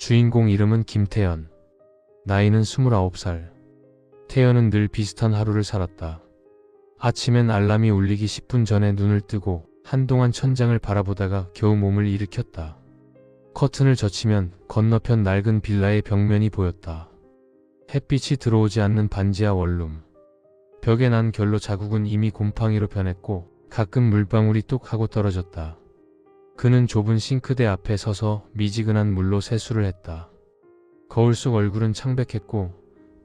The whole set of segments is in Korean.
주인공 이름은 김태연. 나이는 29살. 태연은 늘 비슷한 하루를 살았다. 아침엔 알람이 울리기 10분 전에 눈을 뜨고 한동안 천장을 바라보다가 겨우 몸을 일으켰다. 커튼을 젖히면 건너편 낡은 빌라의 벽면이 보였다. 햇빛이 들어오지 않는 반지하 원룸. 벽에 난 결로 자국은 이미 곰팡이로 변했고 가끔 물방울이 뚝 하고 떨어졌다. 그는 좁은 싱크대 앞에 서서 미지근한 물로 세수를 했다. 거울 속 얼굴은 창백했고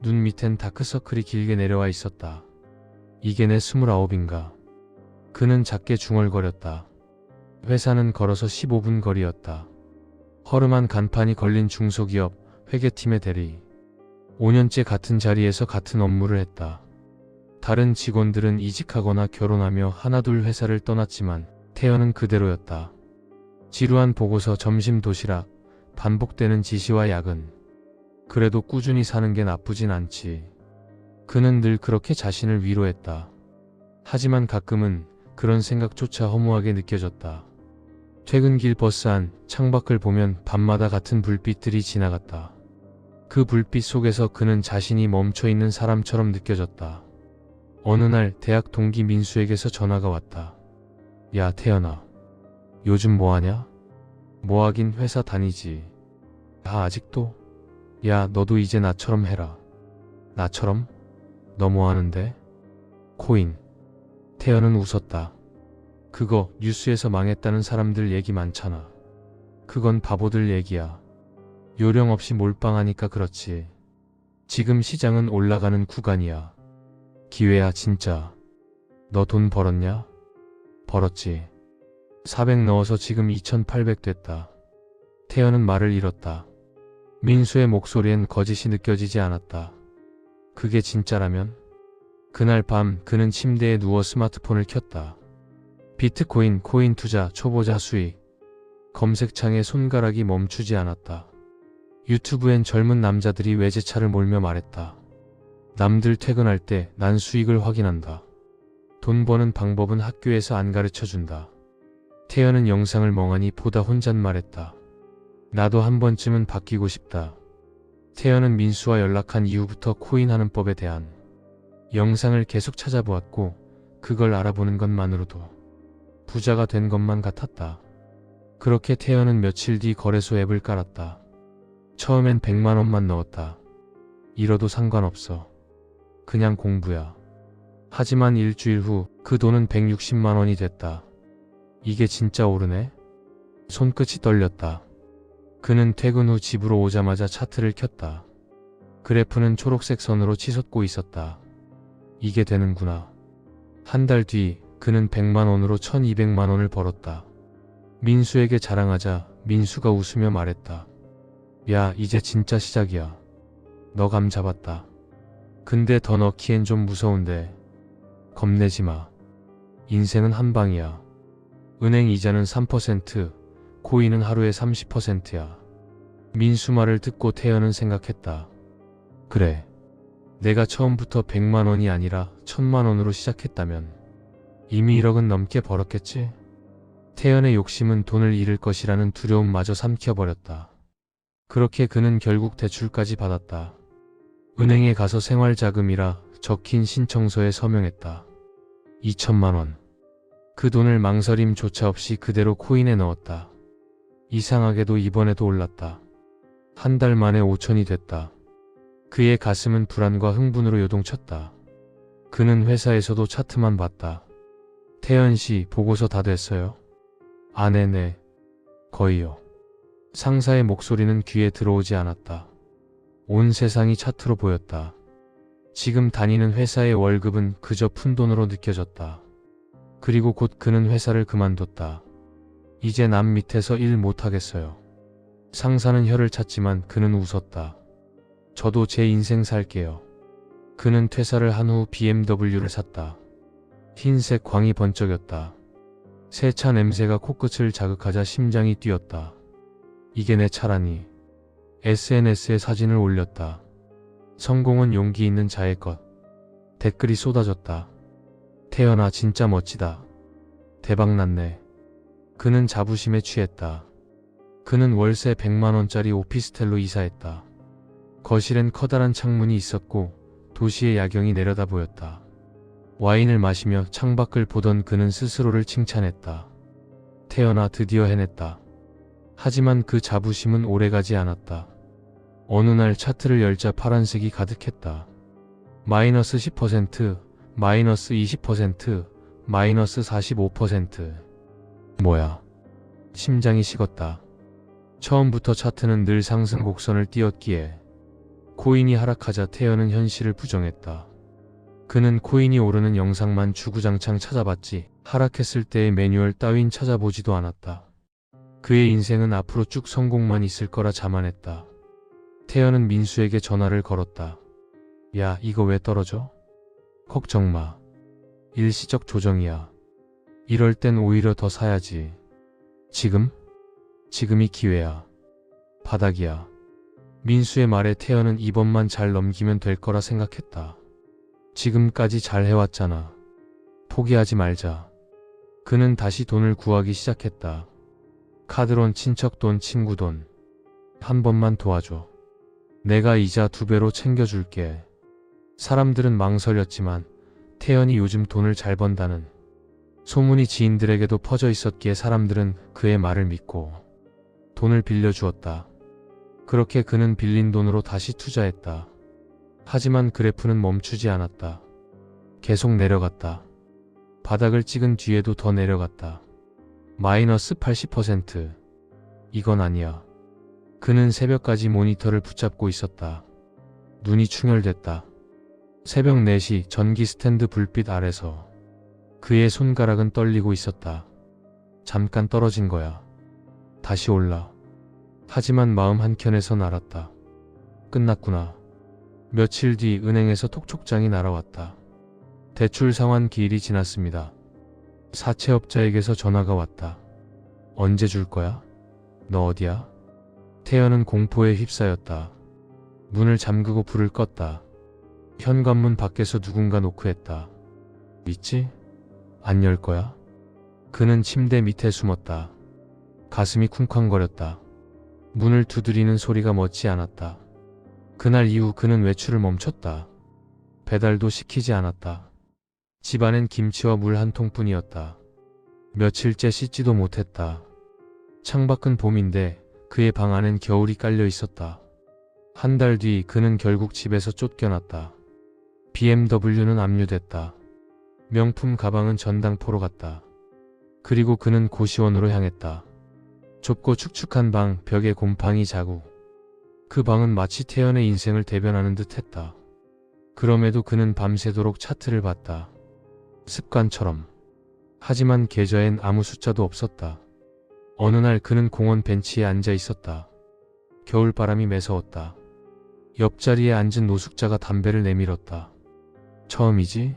눈 밑엔 다크서클이 길게 내려와 있었다. 이게 내 29인가. 그는 작게 중얼거렸다. 회사는 걸어서 15분 거리였다. 허름한 간판이 걸린 중소기업 회계팀의 대리. 5년째 같은 자리에서 같은 업무를 했다. 다른 직원들은 이직하거나 결혼하며 하나둘 회사를 떠났지만 태연은 그대로였다. 지루한 보고서, 점심 도시락, 반복되는 지시와 야근. 그래도 꾸준히 사는 게 나쁘진 않지. 그는 늘 그렇게 자신을 위로했다. 하지만 가끔은 그런 생각조차 허무하게 느껴졌다. 퇴근길 버스 안 창밖을 보면 밤마다 같은 불빛들이 지나갔다. 그 불빛 속에서 그는 자신이 멈춰있는 사람처럼 느껴졌다. 어느 날 대학 동기 민수에게서 전화가 왔다. 야 태연아, 요즘 뭐하냐? 뭐하긴 회사 다니지. 아직도? 야 너도 이제 나처럼 해라. 나처럼? 너 뭐하는데? 코인. 태연은 웃었다. 그거 뉴스에서 망했다는 사람들 얘기 많잖아. 그건 바보들 얘기야. 요령 없이 몰빵하니까 그렇지. 지금 시장은 올라가는 구간이야. 기회야 진짜. 너 돈 벌었냐? 벌었지. 400 넣어서 지금 2800 됐다. 태연은 말을 잃었다. 민수의 목소리엔 거짓이 느껴지지 않았다. 그게 진짜라면? 그날 밤 그는 침대에 누워 스마트폰을 켰다. 비트코인, 코인 투자, 초보자 수익. 검색창에 손가락이 멈추지 않았다. 유튜브엔 젊은 남자들이 외제차를 몰며 말했다. 남들 퇴근할 때 난 수익을 확인한다. 돈 버는 방법은 학교에서 안 가르쳐준다. 태연은 영상을 멍하니 보다 혼잣말했다. 나도 한 번쯤은 바뀌고 싶다. 태연은 민수와 연락한 이후부터 코인하는 법에 대한 영상을 계속 찾아보았고 그걸 알아보는 것만으로도 부자가 된 것만 같았다. 그렇게 태연은 며칠 뒤 거래소 앱을 깔았다. 처음엔 100만원만 넣었다. 잃어도 상관없어. 그냥 공부야. 하지만 일주일 후 그 돈은 160만원이 됐다. 이게 진짜 오르네? 손끝이 떨렸다. 그는 퇴근 후 집으로 오자마자 차트를 켰다. 그래프는 초록색 선으로 치솟고 있었다. 이게 되는구나. 한 달 뒤 그는 100만원으로 1200만원을 벌었다. 민수에게 자랑하자 민수가 웃으며 말했다. 야 이제 진짜 시작이야. 너 감 잡았다. 근데 더 넣기엔 좀 무서운데. 겁내지 마. 인생은 한 방이야. 은행 이자는 3%, 코인은 하루에 30%야. 민수 말을 듣고 태연은 생각했다. 그래. 내가 처음부터 100만원이 아니라 1000만원으로 시작했다면 이미 1억은 넘게 벌었겠지? 태연의 욕심은 돈을 잃을 것이라는 두려움마저 삼켜버렸다. 그렇게 그는 결국 대출까지 받았다. 은행에 가서 생활자금이라 적힌 신청서에 서명했다. 2000만원. 그 돈을 망설임조차 없이 그대로 코인에 넣었다. 이상하게도 이번에도 올랐다. 한 달 만에 5000이 됐다. 그의 가슴은 불안과 흥분으로 요동쳤다. 그는 회사에서도 차트만 봤다. 태연씨 보고서 다 됐어요? 아 네네. 거의요. 상사의 목소리는 귀에 들어오지 않았다. 온 세상이 차트로 보였다. 지금 다니는 회사의 월급은 그저 푼돈으로 느껴졌다. 그리고 곧 그는 회사를 그만뒀다. 이제 남 밑에서 일 못하겠어요. 상사는 혀를 찼지만 그는 웃었다. 저도 제 인생 살게요. 그는 퇴사를 한 후 BMW를 샀다. 흰색 광이 번쩍였다. 새 차 냄새가 코끝을 자극하자 심장이 뛰었다. 이게 내 차라니. SNS에 사진을 올렸다. 성공은 용기 있는 자의 것. 댓글이 쏟아졌다. 태연아 진짜 멋지다. 대박났네. 그는 자부심에 취했다. 그는 월세 100만 원짜리 오피스텔로 이사했다. 거실엔 커다란 창문이 있었고 도시의 야경이 내려다 보였다. 와인을 마시며 창밖을 보던 그는 스스로를 칭찬했다. 태연아, 드디어 해냈다. 하지만 그 자부심은 오래가지 않았다. 어느 날 차트를 열자 파란색이 가득했다. 마이너스 10%, 마이너스 20%, 마이너스 45%. 뭐야? 심장이 식었다. 처음부터 차트는 늘 상승 곡선을 띄었기에 코인이 하락하자 태연은 현실을 부정했다. 그는 코인이 오르는 영상만 주구장창 찾아봤지 하락했을 때의 매뉴얼 따윈 찾아보지도 않았다. 그의 인생은 앞으로 쭉 성공만 있을 거라 자만했다. 태연은 민수에게 전화를 걸었다. 야, 이거 왜 떨어져? 걱정 마. 일시적 조정이야. 이럴 땐 오히려 더 사야지. 지금이 기회야. 바닥이야. 민수의 말에 태연은 이번만 잘 넘기면 될 거라 생각했다. 지금까지 잘 해왔잖아. 포기하지 말자. 그는 다시 돈을 구하기 시작했다. 카드론, 친척 돈, 친구 돈. 한 번만 도와줘. 내가 이자 2배로 챙겨줄게. 사람들은 망설였지만 태연이 요즘 돈을 잘 번다는 소문이 지인들에게도 퍼져 있었기에 사람들은 그의 말을 믿고 돈을 빌려주었다. 그렇게 그는 빌린 돈으로 다시 투자했다. 하지만 그래프는 멈추지 않았다. 계속 내려갔다. 바닥을 찍은 뒤에도 더 내려갔다. 마이너스 80%. 이건 아니야. 그는 새벽까지 모니터를 붙잡고 있었다. 눈이 충혈됐다. 새벽 4시 전기 스탠드 불빛 아래서 그의 손가락은 떨리고 있었다. 잠깐 떨어진 거야. 다시 올라. 하지만 마음 한켠에선 알았다. 끝났구나. 며칠 뒤 은행에서 톡촉장이 날아왔다. 대출 상환 기일이 지났습니다. 사채업자에게서 전화가 왔다. 언제 줄 거야? 너 어디야? 태연은 공포에 휩싸였다. 문을 잠그고 불을 껐다. 현관문 밖에서 누군가 노크했다. 있지? 안 열 거야? 그는 침대 밑에 숨었다. 가슴이 쿵쾅거렸다. 문을 두드리는 소리가 멎지 않았다. 그날 이후 그는 외출을 멈췄다. 배달도 시키지 않았다. 집안엔 김치와 물 한 통뿐이었다. 며칠째 씻지도 못했다. 창밖은 봄인데 그의 방 안엔 겨울이 깔려 있었다. 한 달 뒤 그는 결국 집에서 쫓겨났다. BMW는 압류됐다. 명품 가방은 전당포로 갔다. 그리고 그는 고시원으로 향했다. 좁고 축축한 방, 벽에 곰팡이 자국. 그 방은 마치 태연의 인생을 대변하는 듯 했다. 그럼에도 그는 밤새도록 차트를 봤다. 습관처럼. 하지만 계좌엔 아무 숫자도 없었다. 어느 날 그는 공원 벤치에 앉아 있었다. 겨울바람이 매서웠다. 옆자리에 앉은 노숙자가 담배를 내밀었다. 처음이지?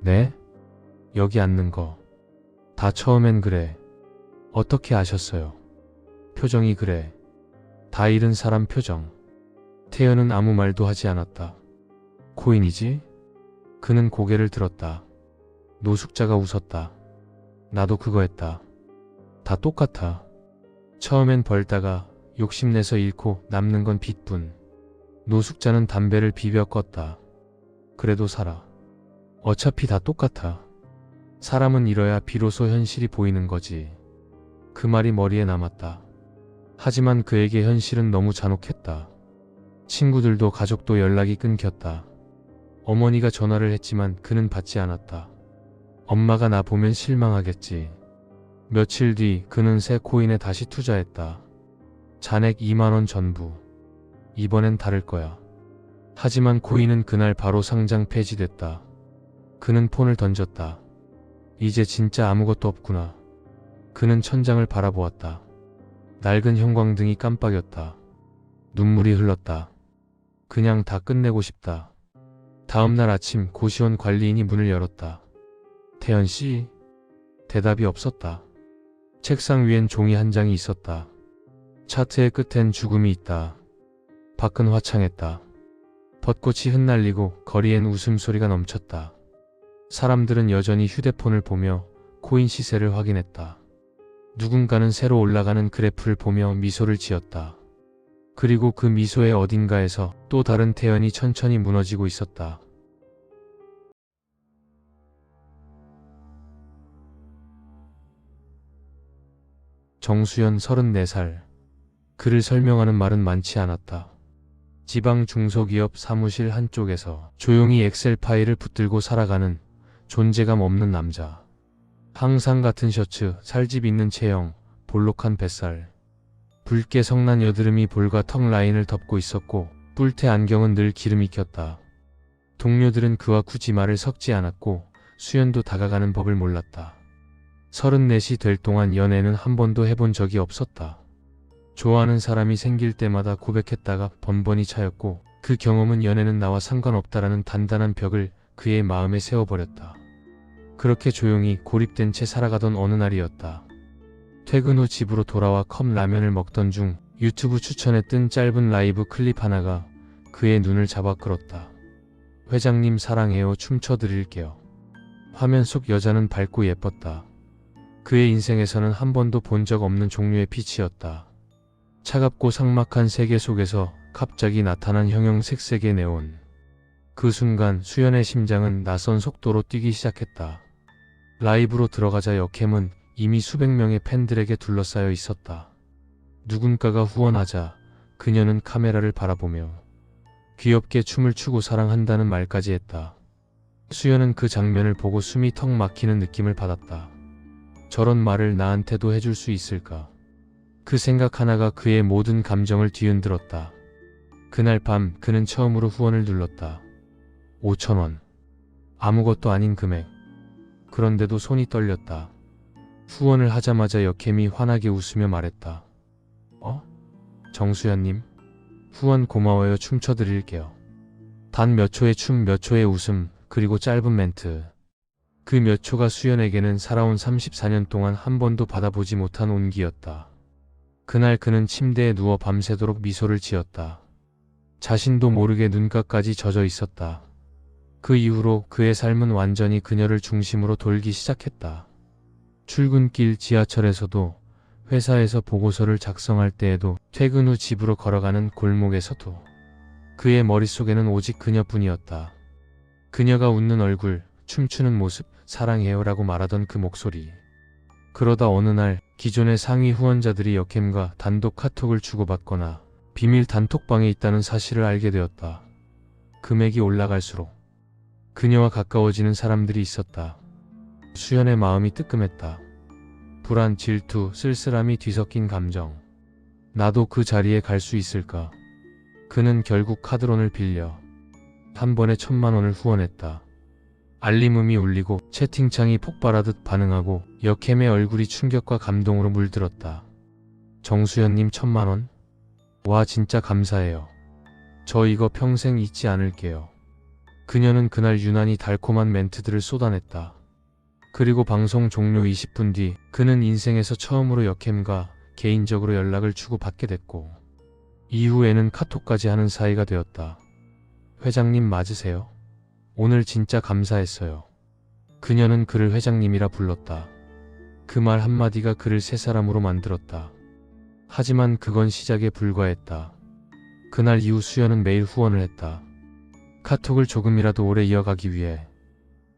네? 여기 앉는 거. 다 처음엔 그래. 어떻게 아셨어요? 표정이 그래. 다 잃은 사람 표정. 태연은 아무 말도 하지 않았다. 코인이지? 그는 고개를 들었다. 노숙자가 웃었다. 나도 그거 했다. 다 똑같아. 처음엔 벌다가 욕심내서 잃고 남는 건 빚뿐. 노숙자는 담배를 비벼 껐다. 그래도 살아. 어차피 다 똑같아. 사람은 잃어야 비로소 현실이 보이는 거지. 그 말이 머리에 남았다. 하지만 그에게 현실은 너무 잔혹했다. 친구들도 가족도 연락이 끊겼다. 어머니가 전화를 했지만 그는 받지 않았다. 엄마가 나 보면 실망하겠지. 며칠 뒤 그는 새 코인에 다시 투자했다. 잔액 2만원 전부. 이번엔 다를 거야. 하지만 코인은 그날 바로 상장 폐지됐다. 그는 폰을 던졌다. 이제 진짜 아무것도 없구나. 그는 천장을 바라보았다. 낡은 형광등이 깜빡였다. 눈물이 흘렀다. 그냥 다 끝내고 싶다. 다음날 아침 고시원 관리인이 문을 열었다. 태연씨? 대답이 없었다. 책상 위엔 종이 한 장이 있었다. 차트의 끝엔 죽음이 있다. 밖은 화창했다. 벚꽃이 흩날리고 거리엔 웃음소리가 넘쳤다. 사람들은 여전히 휴대폰을 보며 코인 시세를 확인했다. 누군가는 새로 올라가는 그래프를 보며 미소를 지었다. 그리고 그 미소의 어딘가에서 또 다른 태연이 천천히 무너지고 있었다. 정수연 34살. 그를 설명하는 말은 많지 않았다. 지방 중소기업 사무실 한쪽에서 조용히 엑셀 파일을 붙들고 살아가는 존재감 없는 남자. 항상 같은 셔츠, 살집 있는 체형, 볼록한 뱃살. 붉게 성난 여드름이 볼과 턱 라인을 덮고 있었고 뿔테 안경은 늘 기름이 꼈다. 동료들은 그와 굳이 말을 섞지 않았고 수연도 다가가는 법을 몰랐다. 34이 될 동안 연애는 한 번도 해본 적이 없었다. 좋아하는 사람이 생길 때마다 고백했다가 번번이 차였고 그 경험은 연애는 나와 상관없다라는 단단한 벽을 그의 마음에 세워버렸다. 그렇게 조용히 고립된 채 살아가던 어느 날이었다. 퇴근 후 집으로 돌아와 컵라면을 먹던 중 유튜브 추천에 뜬 짧은 라이브 클립 하나가 그의 눈을 잡아 끌었다. 회장님 사랑해요 춤춰드릴게요. 화면 속 여자는 밝고 예뻤다. 그의 인생에서는 한 번도 본 적 없는 종류의 빛이었다. 차갑고 삭막한 세계 속에서 갑자기 나타난 형형색색의 네온. 그 순간 수연의 심장은 낯선 속도로 뛰기 시작했다. 라이브로 들어가자 역캠은 이미 수백 명의 팬들에게 둘러싸여 있었다. 누군가가 후원하자 그녀는 카메라를 바라보며 귀엽게 춤을 추고 사랑한다는 말까지 했다. 수연은 그 장면을 보고 숨이 턱 막히는 느낌을 받았다. 저런 말을 나한테도 해줄 수 있을까? 그 생각 하나가 그의 모든 감정을 뒤흔들었다. 그날 밤 그는 처음으로 후원을 눌렀다. 5,000원. 아무것도 아닌 금액. 그런데도 손이 떨렸다. 후원을 하자마자 역캠이 환하게 웃으며 말했다. 정수연님? 후원 고마워요 춤춰드릴게요. 단 몇 초의 춤 몇 초의 웃음 그리고 짧은 멘트. 그 몇 초가 수연에게는 살아온 34년 동안 한 번도 받아보지 못한 온기였다. 그날 그는 침대에 누워 밤새도록 미소를 지었다. 자신도 모르게 눈가까지 젖어 있었다. 그 이후로 그의 삶은 완전히 그녀를 중심으로 돌기 시작했다. 출근길 지하철에서도, 회사에서 보고서를 작성할 때에도, 퇴근 후 집으로 걸어가는 골목에서도 그의 머릿속에는 오직 그녀뿐이었다. 그녀가 웃는 얼굴, 춤추는 모습, 사랑해요라고 말하던 그 목소리. 그러다 어느 날 기존의 상위 후원자들이 역캠과 단독 카톡을 주고받거나 비밀 단톡방에 있다는 사실을 알게 되었다. 금액이 올라갈수록 그녀와 가까워지는 사람들이 있었다. 수연의 마음이 뜨끔했다. 불안, 질투, 쓸쓸함이 뒤섞인 감정. 나도 그 자리에 갈 수 있을까? 그는 결국 카드론을 빌려 한 번에 1,000만 원을 후원했다. 알림음이 울리고 채팅창이 폭발하듯 반응하고 역캠의 얼굴이 충격과 감동으로 물들었다. 정수연님 1,000만 원? 와 진짜 감사해요. 저 이거 평생 잊지 않을게요. 그녀는 그날 유난히 달콤한 멘트들을 쏟아냈다. 그리고 방송 종료 20분 뒤 그는 인생에서 처음으로 역캠과 개인적으로 연락을 주고받게 됐고 이후에는 카톡까지 하는 사이가 되었다. 회장님 맞으세요? 오늘 진짜 감사했어요. 그녀는 그를 회장님이라 불렀다. 그 말 한마디가 그를 새 사람으로 만들었다. 하지만 그건 시작에 불과했다. 그날 이후 수연은 매일 후원을 했다. 카톡을 조금이라도 오래 이어가기 위해.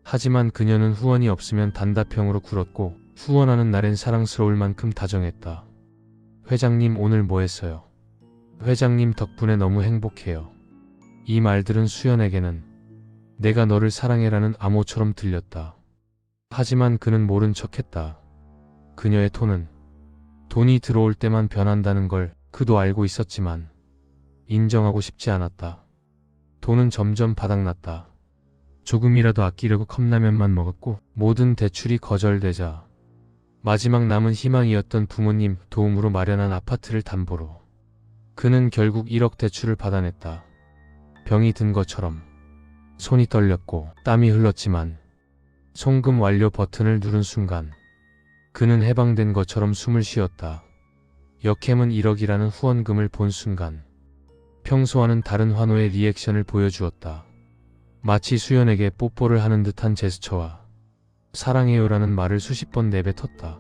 하지만 그녀는 후원이 없으면 단답형으로 굴었고 후원하는 날엔 사랑스러울 만큼 다정했다. 회장님 오늘 뭐 했어요? 회장님 덕분에 너무 행복해요. 이 말들은 수연에게는 내가 너를 사랑해라는 암호처럼 들렸다. 하지만 그는 모른 척했다. 그녀의 톤은 돈이 들어올 때만 변한다는 걸 그도 알고 있었지만 인정하고 싶지 않았다. 돈은 점점 바닥났다. 조금이라도 아끼려고 컵라면만 먹었고 모든 대출이 거절되자 마지막 남은 희망이었던 부모님 도움으로 마련한 아파트를 담보로 그는 결국 1억 대출을 받아냈다. 병이 든 것처럼 손이 떨렸고 땀이 흘렀지만 송금 완료 버튼을 누른 순간 그는 해방된 것처럼 숨을 쉬었다. 역캠은 1억이라는 후원금을 본 순간 평소와는 다른 환호의 리액션을 보여주었다. 마치 수연에게 뽀뽀를 하는 듯한 제스처와 사랑해요라는 말을 수십 번 내뱉었다.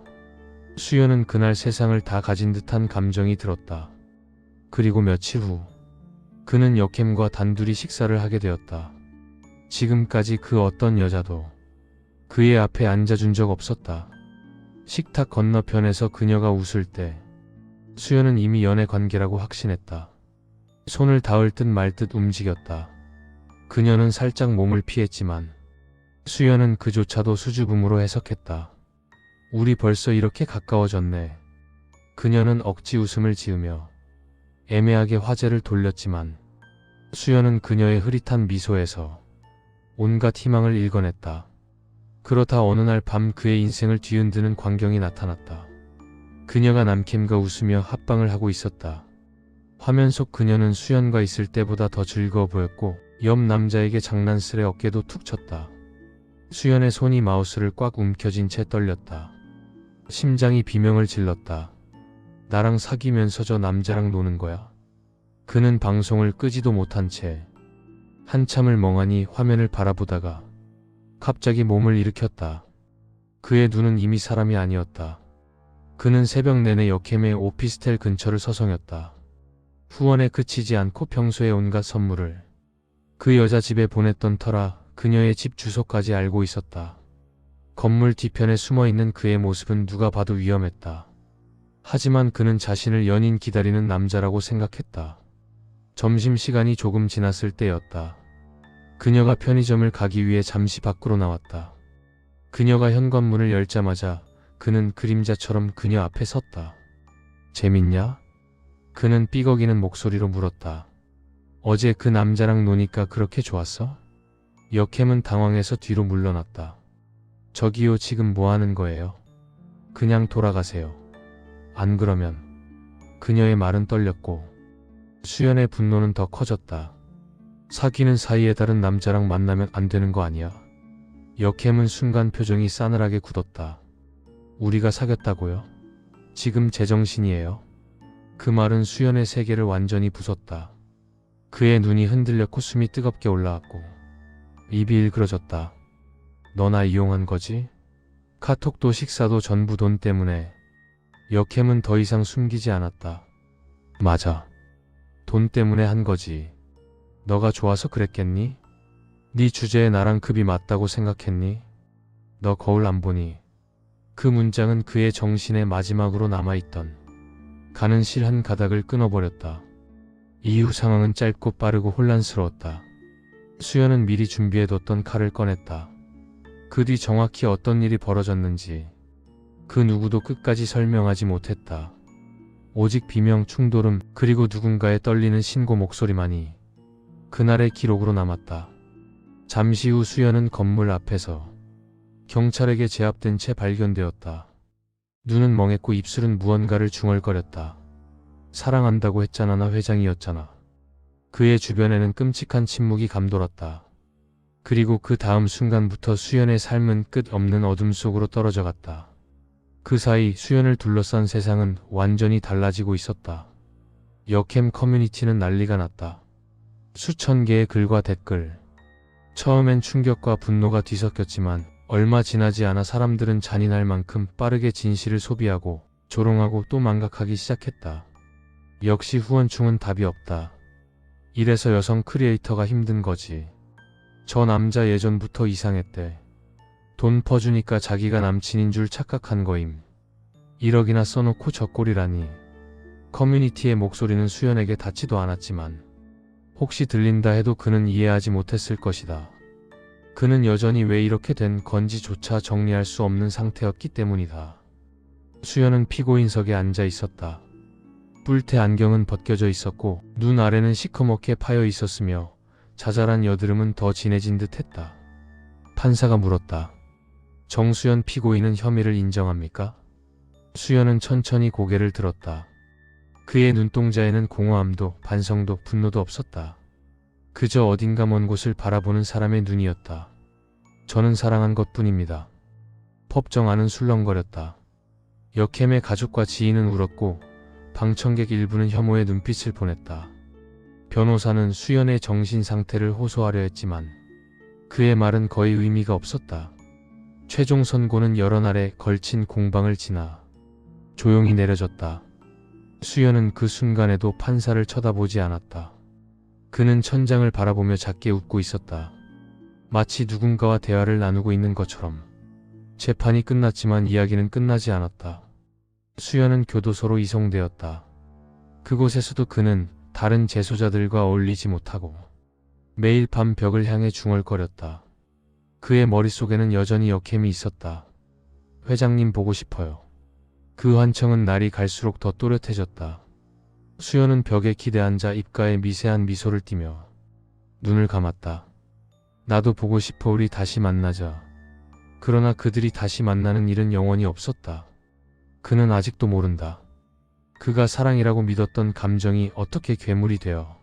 수연은 그날 세상을 다 가진 듯한 감정이 들었다. 그리고 며칠 후 그는 역캠과 단둘이 식사를 하게 되었다. 지금까지 그 어떤 여자도 그의 앞에 앉아준 적 없었다. 식탁 건너편에서 그녀가 웃을 때 수연은 이미 연애 관계라고 확신했다. 손을 닿을 듯 말 듯 움직였다. 그녀는 살짝 몸을 피했지만 수연은 그조차도 수줍음으로 해석했다. 우리 벌써 이렇게 가까워졌네. 그녀는 억지 웃음을 지으며 애매하게 화제를 돌렸지만 수연은 그녀의 흐릿한 미소에서 온갖 희망을 읽어냈다. 그러다 어느 날 밤 그의 인생을 뒤흔드는 광경이 나타났다. 그녀가 남캠과 웃으며 합방을 하고 있었다. 화면 속 그녀는 수연과 있을 때보다 더 즐거워 보였고 옆 남자에게 장난스레 어깨도 툭 쳤다. 수연의 손이 마우스를 꽉 움켜쥔 채 떨렸다. 심장이 비명을 질렀다. 나랑 사귀면서 저 남자랑 노는 거야? 그는 방송을 끄지도 못한 채 한참을 멍하니 화면을 바라보다가 갑자기 몸을 일으켰다. 그의 눈은 이미 사람이 아니었다. 그는 새벽 내내 역캠의 오피스텔 근처를 서성였다. 후원에 그치지 않고 평소에 온갖 선물을 그 여자 집에 보냈던 터라 그녀의 집 주소까지 알고 있었다. 건물 뒤편에 숨어있는 그의 모습은 누가 봐도 위험했다. 하지만 그는 자신을 연인 기다리는 남자라고 생각했다. 점심시간이 조금 지났을 때였다. 그녀가 편의점을 가기 위해 잠시 밖으로 나왔다. 그녀가 현관문을 열자마자 그는 그림자처럼 그녀 앞에 섰다. 재밌냐? 그는 삐걱이는 목소리로 물었다. 어제 그 남자랑 노니까 그렇게 좋았어? 역캠은 당황해서 뒤로 물러났다. 저기요, 지금 뭐 하는 거예요? 그냥 돌아가세요. 안 그러면. 그녀의 말은 떨렸고 수연의 분노는 더 커졌다. 사귀는 사이에 다른 남자랑 만나면 안 되는 거 아니야? 역캠은 순간 표정이 싸늘하게 굳었다. 우리가 사귀었다고요? 지금 제정신이에요? 그 말은 수연의 세계를 완전히 부쉈다. 그의 눈이 흔들렸고 숨이 뜨겁게 올라왔고 입이 일그러졌다. 너 나 이용한 거지? 카톡도 식사도 전부 돈 때문에. 역캠은 더 이상 숨기지 않았다. 맞아. 돈 때문에 한 거지. 너가 좋아서 그랬겠니? 네 주제에 나랑 급이 맞다고 생각했니? 너 거울 안 보니? 그 문장은 그의 정신에 마지막으로 남아있던 가는 실 한 가닥을 끊어버렸다. 이후 상황은 짧고 빠르고 혼란스러웠다. 수연은 미리 준비해뒀던 칼을 꺼냈다. 그 뒤 정확히 어떤 일이 벌어졌는지 그 누구도 끝까지 설명하지 못했다. 오직 비명, 충돌음, 그리고 누군가의 떨리는 신고 목소리만이 그날의 기록으로 남았다. 잠시 후 수연은 건물 앞에서 경찰에게 제압된 채 발견되었다. 눈은 멍했고 입술은 무언가를 중얼거렸다. 사랑한다고 했잖아, 나 회장이었잖아. 그의 주변에는 끔찍한 침묵이 감돌았다. 그리고 그 다음 순간부터 수연의 삶은 끝없는 어둠 속으로 떨어져 갔다. 그 사이 수연을 둘러싼 세상은 완전히 달라지고 있었다. 역캠 커뮤니티는 난리가 났다. 수천 개의 글과 댓글. 처음엔 충격과 분노가 뒤섞였지만 얼마 지나지 않아 사람들은 잔인할 만큼 빠르게 진실을 소비하고 조롱하고 또 망각하기 시작했다. 역시 후원충은 답이 없다. 이래서 여성 크리에이터가 힘든 거지. 저 남자 예전부터 이상했대. 돈 퍼주니까 자기가 남친인 줄 착각한 거임. 1억이나 써놓고 저 꼴이라니. 커뮤니티의 목소리는 수연에게 닿지도 않았지만 혹시 들린다 해도 그는 이해하지 못했을 것이다. 그는 여전히 왜 이렇게 된 건지조차 정리할 수 없는 상태였기 때문이다. 수연은 피고인석에 앉아 있었다. 뿔테 안경은 벗겨져 있었고 눈 아래는 시커멓게 파여 있었으며 자잘한 여드름은 더 진해진 듯 했다. 판사가 물었다. 정수연 피고인은 혐의를 인정합니까? 수연은 천천히 고개를 들었다. 그의 눈동자에는 공허함도 반성도 분노도 없었다. 그저 어딘가 먼 곳을 바라보는 사람의 눈이었다. 저는 사랑한 것뿐입니다. 법정 안은 술렁거렸다. 역캠의 가족과 지인은 울었고 방청객 일부는 혐오의 눈빛을 보냈다. 변호사는 수연의 정신 상태를 호소하려 했지만 그의 말은 거의 의미가 없었다. 최종 선고는 여러 날에 걸친 공방을 지나 조용히 내려졌다. 수연은 그 순간에도 판사를 쳐다보지 않았다. 그는 천장을 바라보며 작게 웃고 있었다. 마치 누군가와 대화를 나누고 있는 것처럼. 재판이 끝났지만 이야기는 끝나지 않았다. 수연은 교도소로 이송되었다. 그곳에서도 그는 다른 재소자들과 어울리지 못하고 매일 밤 벽을 향해 중얼거렸다. 그의 머릿속에는 여전히 역햄이 있었다. 회장님 보고 싶어요. 그 환청은 날이 갈수록 더 또렷해졌다. 수연은 벽에 기대앉아 입가에 미세한 미소를 띠며 눈을 감았다. 나도 보고 싶어. 우리 다시 만나자. 그러나 그들이 다시 만나는 일은 영원히 없었다. 그는 아직도 모른다. 그가 사랑이라고 믿었던 감정이 어떻게 괴물이 되어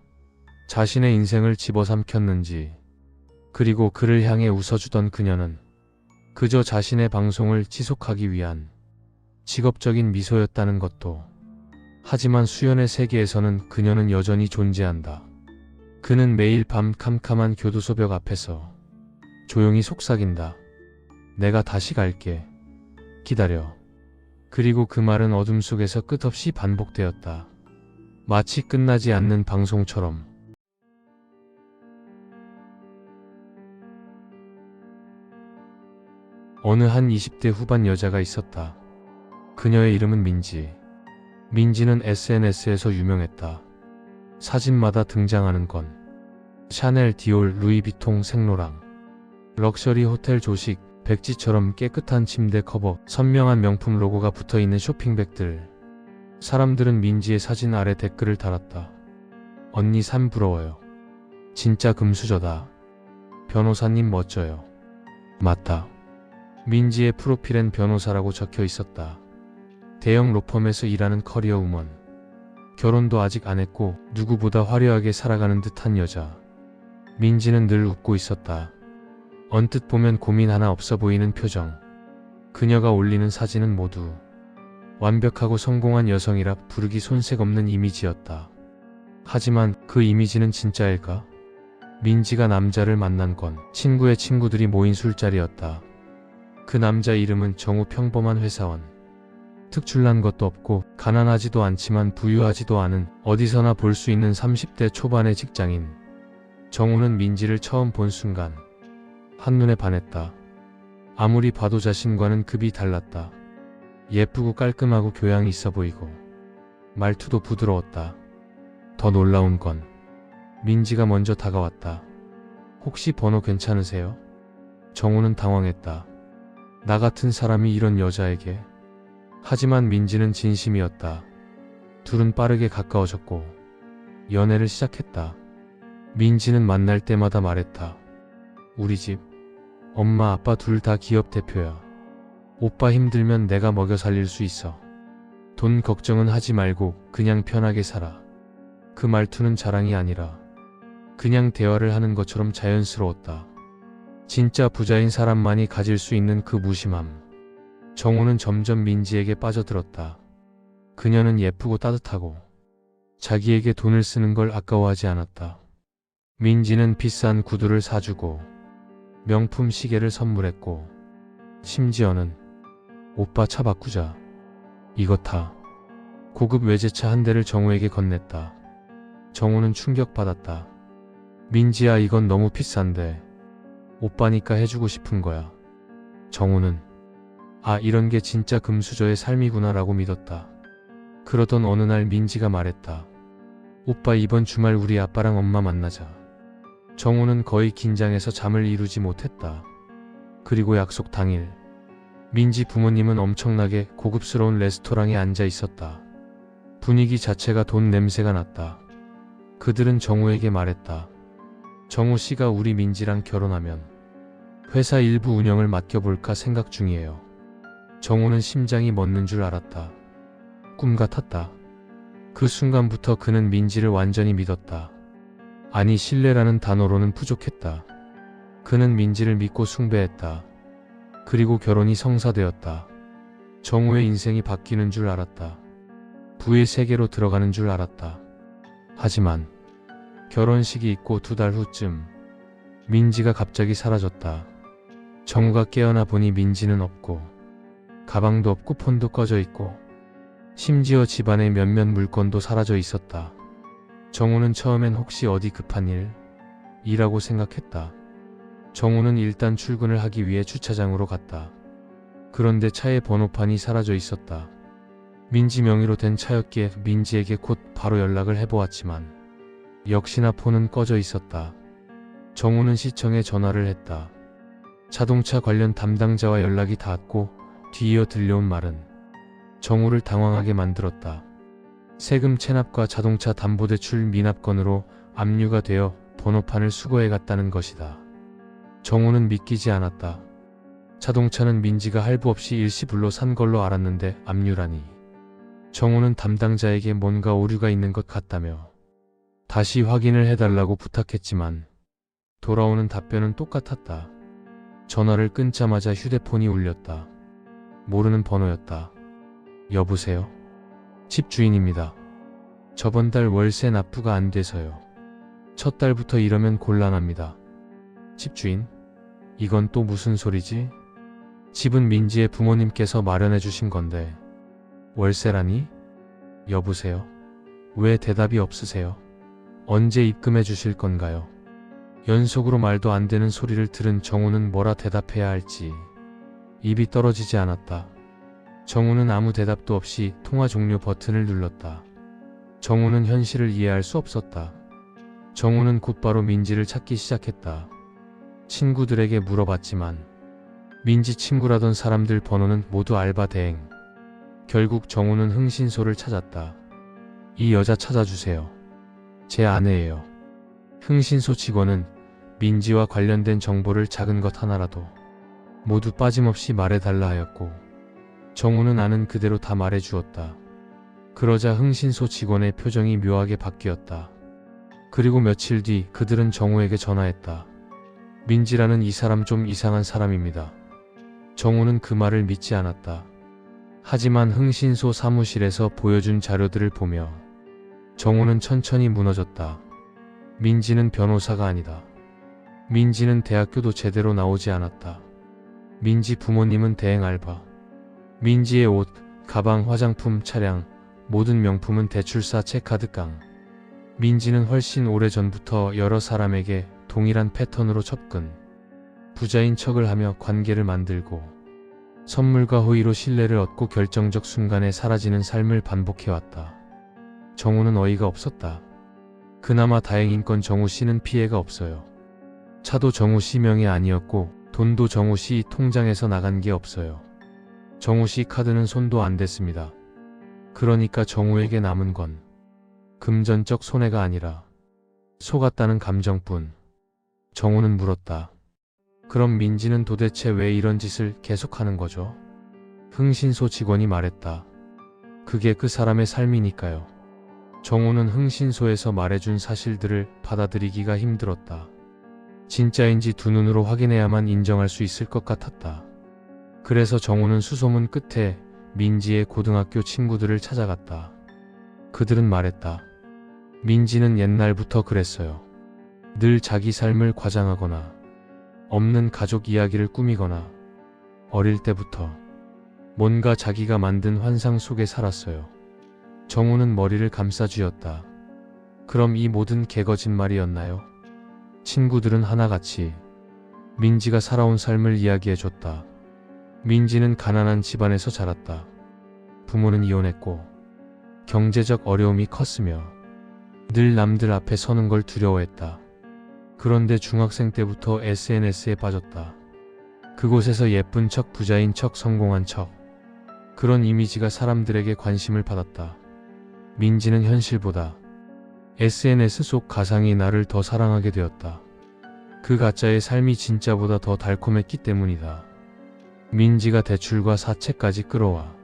자신의 인생을 집어삼켰는지, 그리고 그를 향해 웃어주던 그녀는 그저 자신의 방송을 지속하기 위한 직업적인 미소였다는 것도. 하지만 수연의 세계에서는 그녀는 여전히 존재한다. 그는 매일 밤 캄캄한 교도소 벽 앞에서 조용히 속삭인다. 내가 다시 갈게. 기다려. 그리고 그 말은 어둠 속에서 끝없이 반복되었다. 마치 끝나지 않는 방송처럼. 어느 한 20대 후반 여자가 있었다. 그녀의 이름은 민지. 민지는 SNS에서 유명했다. 사진마다 등장하는 건 샤넬, 디올, 루이비통, 생로랑, 럭셔리 호텔 조식, 백지처럼 깨끗한 침대 커버, 선명한 명품 로고가 붙어있는 쇼핑백들. 사람들은 민지의 사진 아래 댓글을 달았다. 언니 삶 부러워요. 진짜 금수저다. 변호사님 멋져요. 맞다. 민지의 프로필엔 변호사라고 적혀 있었다. 대형 로펌에서 일하는 커리어 우먼. 결혼도 아직 안 했고 누구보다 화려하게 살아가는 듯한 여자. 민지는 늘 웃고 있었다. 언뜻 보면 고민 하나 없어 보이는 표정. 그녀가 올리는 사진은 모두 완벽하고 성공한 여성이라 부르기 손색 없는 이미지였다. 하지만 그 이미지는 진짜일까? 민지가 남자를 만난 건 친구의 친구들이 모인 술자리였다. 그 남자 이름은 정우. 평범한 회사원. 특출난 것도 없고 가난하지도 않지만 부유하지도 않은 어디서나 볼 수 있는 30대 초반의 직장인. 정우는 민지를 처음 본 순간 한눈에 반했다. 아무리 봐도 자신과는 급이 달랐다. 예쁘고 깔끔하고 교양이 있어 보이고 말투도 부드러웠다. 더 놀라운 건 민지가 먼저 다가왔다. 혹시 번호 괜찮으세요? 정우는 당황했다. 나 같은 사람이 이런 여자에게. 하지만 민지는 진심이었다. 둘은 빠르게 가까워졌고 연애를 시작했다. 민지는 만날 때마다 말했다. 우리 집 엄마 아빠 둘 다 기업 대표야. 오빠 힘들면 내가 먹여 살릴 수 있어. 돈 걱정은 하지 말고 그냥 편하게 살아. 그 말투는 자랑이 아니라 그냥 대화를 하는 것처럼 자연스러웠다. 진짜 부자인 사람만이 가질 수 있는 그 무심함. 정우는 점점 민지에게 빠져들었다. 그녀는 예쁘고 따뜻하고 자기에게 돈을 쓰는 걸 아까워하지 않았다. 민지는 비싼 구두를 사주고 명품 시계를 선물했고 심지어는 오빠 차 바꾸자. 이거 타. 고급 외제차 한 대를 정우에게 건넸다. 정우는 충격받았다. 민지야, 이건 너무 비싼데. 오빠니까 해주고 싶은 거야. 정우는 아, 이런 게 진짜 금수저의 삶이구나 라고 믿었다. 그러던 어느 날 민지가 말했다. 오빠 이번 주말 우리 아빠랑 엄마 만나자. 정우는 거의 긴장해서 잠을 이루지 못했다. 그리고 약속 당일 민지 부모님은 엄청나게 고급스러운 레스토랑에 앉아 있었다. 분위기 자체가 돈 냄새가 났다. 그들은 정우에게 말했다. 정우 씨가 우리 민지랑 결혼하면 회사 일부 운영을 맡겨볼까 생각 중이에요. 정우는 심장이 멎는 줄 알았다. 꿈 같았다. 그 순간부터 그는 민지를 완전히 믿었다. 아니, 신뢰라는 단어로는 부족했다. 그는 민지를 믿고 숭배했다. 그리고 결혼이 성사되었다. 정우의 인생이 바뀌는 줄 알았다. 부의 세계로 들어가는 줄 알았다. 하지만 결혼식이 있고 2달 후쯤 민지가 갑자기 사라졌다. 정우가 깨어나 보니 민지는 없고 가방도 없고 폰도 꺼져 있고 심지어 집안의 몇몇 물건도 사라져 있었다. 정우는 처음엔 혹시 어디 급한 일이라고 생각했다. 정우는 일단 출근을 하기 위해 주차장으로 갔다. 그런데 차의 번호판이 사라져 있었다. 민지 명의로 된 차였기에 민지에게 곧 바로 연락을 해보았지만 역시나 폰은 꺼져 있었다. 정우는 시청에 전화를 했다. 자동차 관련 담당자와 연락이 닿았고 뒤이어 들려온 말은 정우를 당황하게 만들었다. 세금 체납과 자동차 담보대출 미납 건으로 압류가 되어 번호판을 수거해 갔다는 것이다. 정우는 믿기지 않았다. 자동차는 민지가 할부 없이 일시불로 산 걸로 알았는데 압류라니. 정우는 담당자에게 뭔가 오류가 있는 것 같다며 다시 확인을 해달라고 부탁했지만 돌아오는 답변은 똑같았다. 전화를 끊자마자 휴대폰이 울렸다. 모르는 번호였다. 여보세요? 집주인입니다. 저번 달 월세 납부가 안 돼서요. 첫 달부터 이러면 곤란합니다. 집주인? 이건 또 무슨 소리지? 집은 민지의 부모님께서 마련해 주신 건데 월세라니? 여보세요? 왜 대답이 없으세요? 언제 입금해 주실 건가요? 연속으로 말도 안 되는 소리를 들은 정우는 뭐라 대답해야 할지 입이 떨어지지 않았다. 정우는 아무 대답도 없이 통화 종료 버튼을 눌렀다. 정우는 현실을 이해할 수 없었다. 정우는 곧바로 민지를 찾기 시작했다. 친구들에게 물어봤지만 민지 친구라던 사람들 번호는 모두 알바 대행. 결국 정우는 흥신소를 찾았다. 이 여자 찾아주세요. 제 아내예요. 흥신소 직원은 민지와 관련된 정보를 작은 것 하나라도 모두 빠짐없이 말해달라 하였고 정우는 아는 그대로 다 말해주었다. 그러자 흥신소 직원의 표정이 묘하게 바뀌었다. 그리고 며칠 뒤 그들은 정우에게 전화했다. 민지라는 이 사람 좀 이상한 사람입니다. 정우는 그 말을 믿지 않았다. 하지만 흥신소 사무실에서 보여준 자료들을 보며 정우는 천천히 무너졌다. 민지는 변호사가 아니다. 민지는 대학교도 제대로 나오지 않았다. 민지 부모님은 대행 알바. 민지의 옷, 가방, 화장품, 차량, 모든 명품은 대출사 체크카드깡. 민지는 훨씬 오래전부터 여러 사람에게 동일한 패턴으로 접근. 부자인 척을 하며 관계를 만들고 선물과 호의로 신뢰를 얻고 결정적 순간에 사라지는 삶을 반복해왔다. 정우는 어이가 없었다. 그나마 다행인 건 정우 씨는 피해가 없어요. 차도 정우 씨 명의 아니었고 돈도 정우 씨 통장에서 나간 게 없어요. 정우 씨 카드는 손도 안 댔습니다. 그러니까 정우에게 남은 건 금전적 손해가 아니라 속았다는 감정뿐. 정우는 물었다. 그럼 민지는 도대체 왜 이런 짓을 계속하는 거죠? 흥신소 직원이 말했다. 그게 그 사람의 삶이니까요. 정우는 흥신소에서 말해준 사실들을 받아들이기가 힘들었다. 진짜인지 두 눈으로 확인해야만 인정할 수 있을 것 같았다. 그래서 정우는 수소문 끝에 민지의 고등학교 친구들을 찾아갔다. 그들은 말했다. 민지는 옛날부터 그랬어요. 늘 자기 삶을 과장하거나 없는 가족 이야기를 꾸미거나 어릴 때부터 뭔가 자기가 만든 환상 속에 살았어요. 정우는 머리를 감싸쥐었다. 그럼 이 모든 개거짓말이었나요? 친구들은 하나같이 민지가 살아온 삶을 이야기해줬다. 민지는 가난한 집안에서 자랐다. 부모는 이혼했고 경제적 어려움이 컸으며 늘 남들 앞에 서는 걸 두려워했다. 그런데 중학생 때부터 SNS에 빠졌다. 그곳에서 예쁜 척, 부자인 척, 성공한 척. 그런 이미지가 사람들에게 관심을 받았다. 민지는 현실보다 SNS 속 가상이 나를 더 사랑하게 되었다. 그 가짜의 삶이 진짜보다 더 달콤했기 때문이다. 민지가 대출과 사채까지 끌어와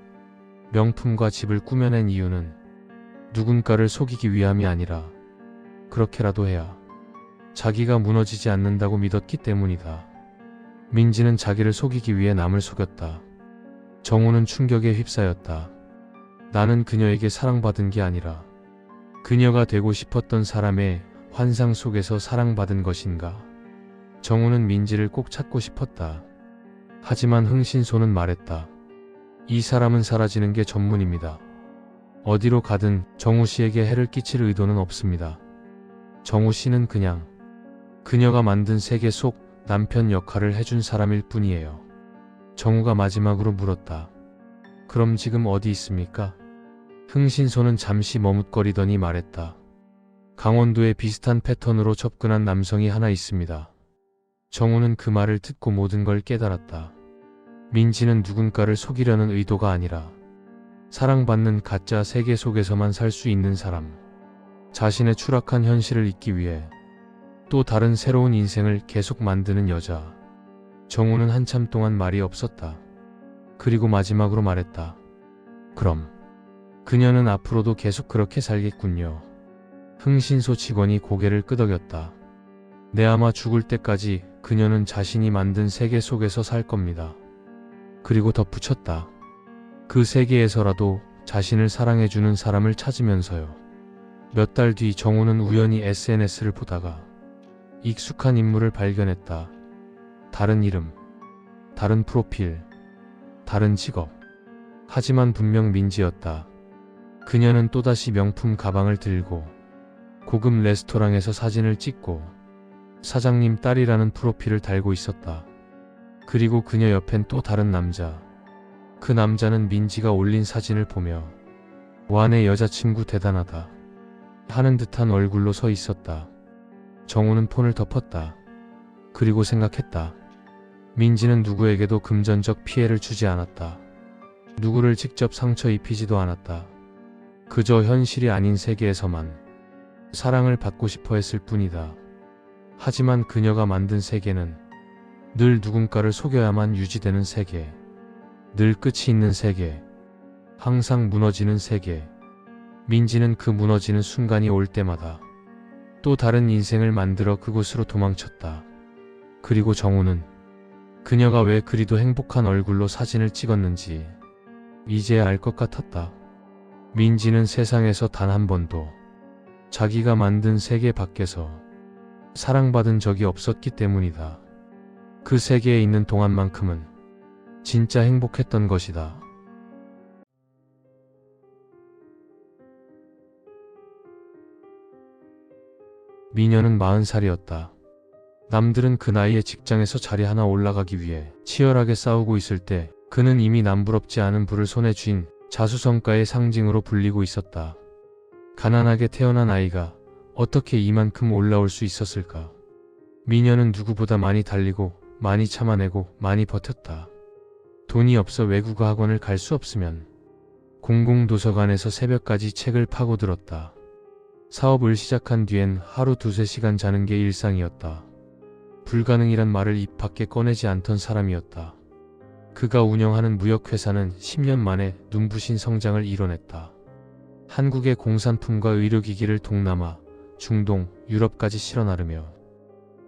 명품과 집을 꾸며낸 이유는 누군가를 속이기 위함이 아니라 그렇게라도 해야 자기가 무너지지 않는다고 믿었기 때문이다. 민지는 자기를 속이기 위해 남을 속였다. 정우는 충격에 휩싸였다. 나는 그녀에게 사랑받은 게 아니라 그녀가 되고 싶었던 사람의 환상 속에서 사랑받은 것인가? 정우는 민지를 꼭 찾고 싶었다. 하지만 흥신소는 말했다. 이 사람은 사라지는 게 전문입니다. 어디로 가든 정우 씨에게 해를 끼칠 의도는 없습니다. 정우 씨는 그냥 그녀가 만든 세계 속 남편 역할을 해준 사람일 뿐이에요. 정우가 마지막으로 물었다. 그럼 지금 어디 있습니까? 흥신소는 잠시 머뭇거리더니 말했다. 강원도에 비슷한 패턴으로 접근한 남성이 하나 있습니다. 정우는 그 말을 듣고 모든 걸 깨달았다. 민지는 누군가를 속이려는 의도가 아니라 사랑받는 가짜 세계 속에서만 살 수 있는 사람, 자신의 추락한 현실을 잊기 위해 또 다른 새로운 인생을 계속 만드는 여자. 정우는 한참 동안 말이 없었다. 그리고 마지막으로 말했다. 그럼 그녀는 앞으로도 계속 그렇게 살겠군요. 흥신소 직원이 고개를 끄덕였다. 네, 아마 죽을 때까지 그녀는 자신이 만든 세계 속에서 살 겁니다. 그리고 덧붙였다. 그 세계에서라도 자신을 사랑해주는 사람을 찾으면서요. 몇 달 뒤 정우는 우연히 SNS를 보다가 익숙한 인물을 발견했다. 다른 이름, 다른 프로필, 다른 직업. 하지만 분명 민지였다. 그녀는 또다시 명품 가방을 들고 고급 레스토랑에서 사진을 찍고 사장님 딸이라는 프로필을 달고 있었다. 그리고 그녀 옆엔 또 다른 남자. 그 남자는 민지가 올린 사진을 보며 와, 내 여자친구 대단하다 하는 듯한 얼굴로 서 있었다. 정우는 폰을 덮었다. 그리고 생각했다. 민지는 누구에게도 금전적 피해를 주지 않았다. 누구를 직접 상처 입히지도 않았다. 그저 현실이 아닌 세계에서만 사랑을 받고 싶어 했을 뿐이다. 하지만 그녀가 만든 세계는 늘 누군가를 속여야만 유지되는 세계, 늘 끝이 있는 세계, 항상 무너지는 세계. 민지는 그 무너지는 순간이 올 때마다 또 다른 인생을 만들어 그곳으로 도망쳤다. 그리고 정우는 그녀가 왜 그리도 행복한 얼굴로 사진을 찍었는지 이제야 알 것 같았다. 민지는 세상에서 단 한 번도 자기가 만든 세계 밖에서 사랑받은 적이 없었기 때문이다. 그 세계에 있는 동안만큼은 진짜 행복했던 것이다. 미녀는 40살이었다. 남들은 그 나이에 직장에서 자리 하나 올라가기 위해 치열하게 싸우고 있을 때 그는 이미 남부럽지 않은 부를 손에 쥔 자수성가의 상징으로 불리고 있었다. 가난하게 태어난 아이가 어떻게 이만큼 올라올 수 있었을까? 미녀는 누구보다 많이 달리고 많이 참아내고 많이 버텼다. 돈이 없어 외국어 학원을 갈 수 없으면 공공도서관에서 새벽까지 책을 파고들었다. 사업을 시작한 뒤엔 하루 2~3시간 자는 게 일상이었다. 불가능이란 말을 입 밖에 꺼내지 않던 사람이었다. 그가 운영하는 무역회사는 10년 만에 눈부신 성장을 이뤄냈다. 한국의 공산품과 의료기기를 동남아, 중동, 유럽까지 실어 나르며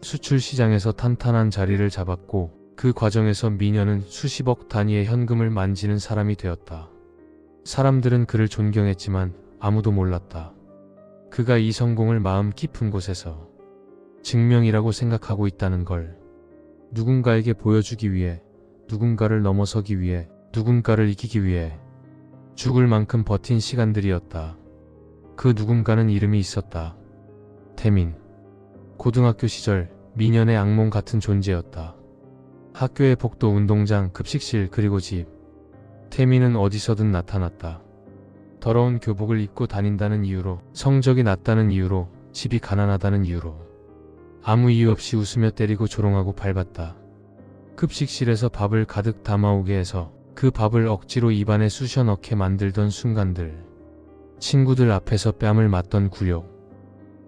수출 시장에서 탄탄한 자리를 잡았고 그 과정에서 미녀는 수십억 단위의 현금을 만지는 사람이 되었다. 사람들은 그를 존경했지만 아무도 몰랐다. 그가 이 성공을 마음 깊은 곳에서 증명이라고 생각하고 있다는 걸. 누군가에게 보여주기 위해, 누군가를 넘어서기 위해, 누군가를 이기기 위해 죽을 만큼 버틴 시간들이었다. 그 누군가는 이름이 있었다. 태민. 고등학교 시절 미년의 악몽 같은 존재였다. 학교의 복도, 운동장, 급식실, 그리고 집. 태민은 어디서든 나타났다. 더러운 교복을 입고 다닌다는 이유로, 성적이 낮다는 이유로, 집이 가난하다는 이유로 아무 이유 없이 웃으며 때리고 조롱하고 밟았다. 급식실에서 밥을 가득 담아오게 해서 그 밥을 억지로 입안에 쑤셔 넣게 만들던 순간들. 친구들 앞에서 뺨을 맞던 굴욕.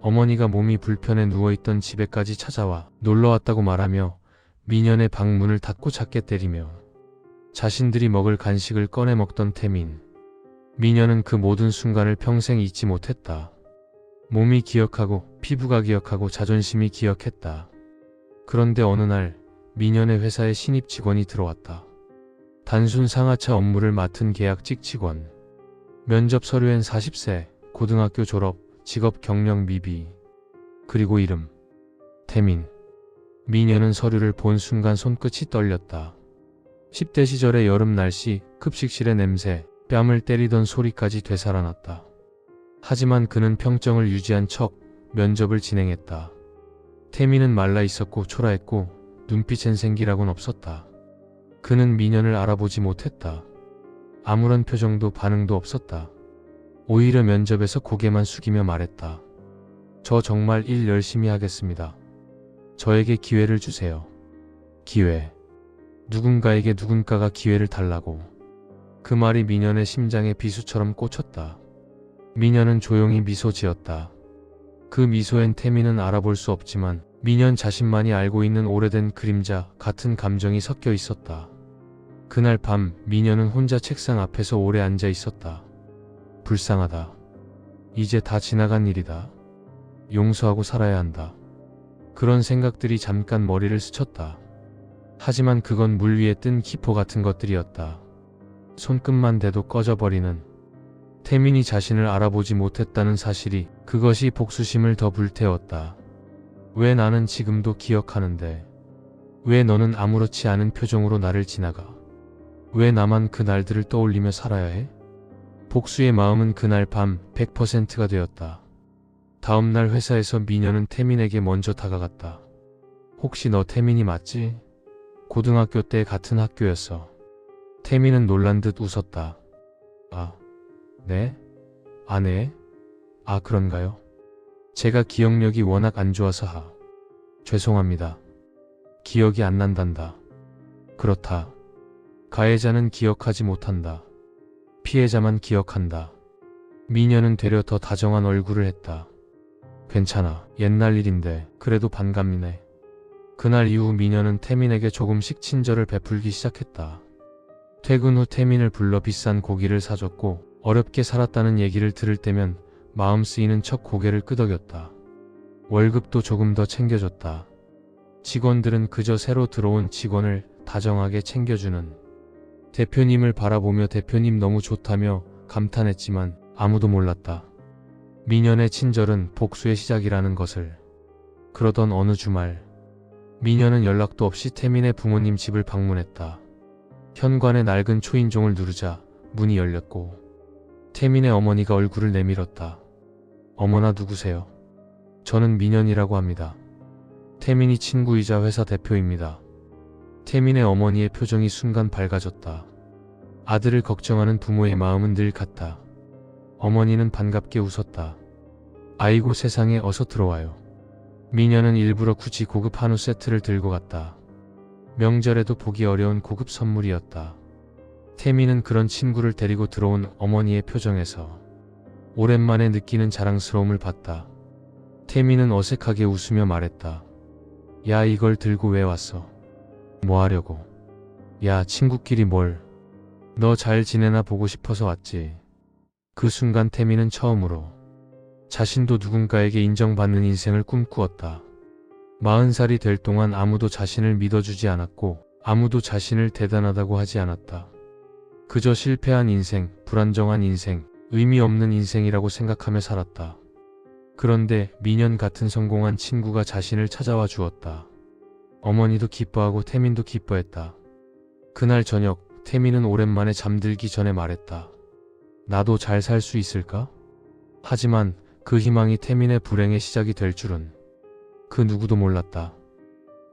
어머니가 몸이 불편해 누워있던 집에까지 찾아와 놀러왔다고 말하며 미년의 방문을 닫고 작게 때리며 자신들이 먹을 간식을 꺼내 먹던 태민. 미녀는 그 모든 순간을 평생 잊지 못했다. 몸이 기억하고 피부가 기억하고 자존심이 기억했다. 그런데 어느 날 미녀의 회사에 신입 직원이 들어왔다. 단순 상하차 업무를 맡은 계약직 직원. 면접 서류엔 40세, 고등학교 졸업, 직업 경력 미비. 그리고 이름. 태민. 미녀는 서류를 본 순간 손끝이 떨렸다. 10대 시절의 여름 날씨, 급식실의 냄새, 뺨을 때리던 소리까지 되살아났다. 하지만 그는 평정을 유지한 척 면접을 진행했다. 태민은 말라 있었고 초라했고 눈빛엔 생기라곤 없었다. 그는 미년을 알아보지 못했다. 아무런 표정도 반응도 없었다. 오히려 면접에서 고개만 숙이며 말했다. 저 정말 일 열심히 하겠습니다. 저에게 기회를 주세요. 기회. 누군가에게 누군가가 기회를 달라고. 그 말이 미년의 심장에 비수처럼 꽂혔다. 미년은 조용히 미소 지었다. 그 미소엔 태민은 알아볼 수 없지만 미년 자신만이 알고 있는 오래된 그림자 같은 감정이 섞여 있었다. 그날 밤 미년은 혼자 책상 앞에서 오래 앉아 있었다. 불쌍하다. 이제 다 지나간 일이다. 용서하고 살아야 한다. 그런 생각들이 잠깐 머리를 스쳤다. 하지만 그건 물 위에 뜬 기포 같은 것들이었다. 손끝만 대도 꺼져버리는, 태민이 자신을 알아보지 못했다는 사실이 그것이 복수심을 더 불태웠다. 왜 나는 지금도 기억하는데? 왜 너는 아무렇지 않은 표정으로 나를 지나가? 왜 나만 그 날들을 떠올리며 살아야 해? 복수의 마음은 그날 밤 100%가 되었다. 다음날 회사에서 미녀는 태민에게 먼저 다가갔다. 혹시 너 태민이 맞지? 고등학교 때 같은 학교였어. 태민은 놀란 듯 웃었다. 아, 네? 아네? 아, 그런가요? 제가 기억력이 워낙 안 좋아서 죄송합니다. 기억이 안 난단다. 그렇다. 가해자는 기억하지 못한다. 피해자만 기억한다. 미녀는 되려 더 다정한 얼굴을 했다. 괜찮아. 옛날 일인데 그래도 반갑네. 그날 이후 미녀는 태민에게 조금씩 친절을 베풀기 시작했다. 퇴근 후 태민을 불러 비싼 고기를 사줬고 어렵게 살았다는 얘기를 들을 때면 마음 쓰이는 척 고개를 끄덕였다. 월급도 조금 더 챙겨줬다. 직원들은 그저 새로 들어온 직원을 다정하게 챙겨주는, 대표님을 바라보며 대표님 너무 좋다며 감탄했지만 아무도 몰랐다. 미년의 친절은 복수의 시작이라는 것을. 그러던 어느 주말, 미녀는 연락도 없이 태민의 부모님 집을 방문했다. 현관에 낡은 초인종을 누르자 문이 열렸고 태민의 어머니가 얼굴을 내밀었다. 어머나, 누구세요? 저는 미년이라고 합니다. 태민이 친구이자 회사 대표입니다. 태민의 어머니의 표정이 순간 밝아졌다. 아들을 걱정하는 부모의 마음은 늘 같다. 어머니는 반갑게 웃었다. 아이고 세상에, 어서 들어와요. 미녀는 일부러 굳이 고급 한우 세트를 들고 갔다. 명절에도 보기 어려운 고급 선물이었다. 태민은 그런 친구를 데리고 들어온 어머니의 표정에서 오랜만에 느끼는 자랑스러움을 봤다. 태민은 어색하게 웃으며 말했다. 야, 이걸 들고 왜 왔어? 뭐 하려고? 야, 친구끼리 뭘? 너 잘 지내나 보고 싶어서 왔지. 그 순간 태민은 처음으로 자신도 누군가에게 인정받는 인생을 꿈꾸었다. 40살이 될 동안 아무도 자신을 믿어주지 않았고 아무도 자신을 대단하다고 하지 않았다. 그저 실패한 인생, 불안정한 인생, 의미 없는 인생이라고 생각하며 살았다. 그런데 미년 같은 성공한 친구가 자신을 찾아와 주었다. 어머니도 기뻐하고 태민도 기뻐했다. 그날 저녁, 태민은 오랜만에 잠들기 전에 말했다. 나도 잘 살 수 있을까? 하지만 그 희망이 태민의 불행의 시작이 될 줄은 그 누구도 몰랐다.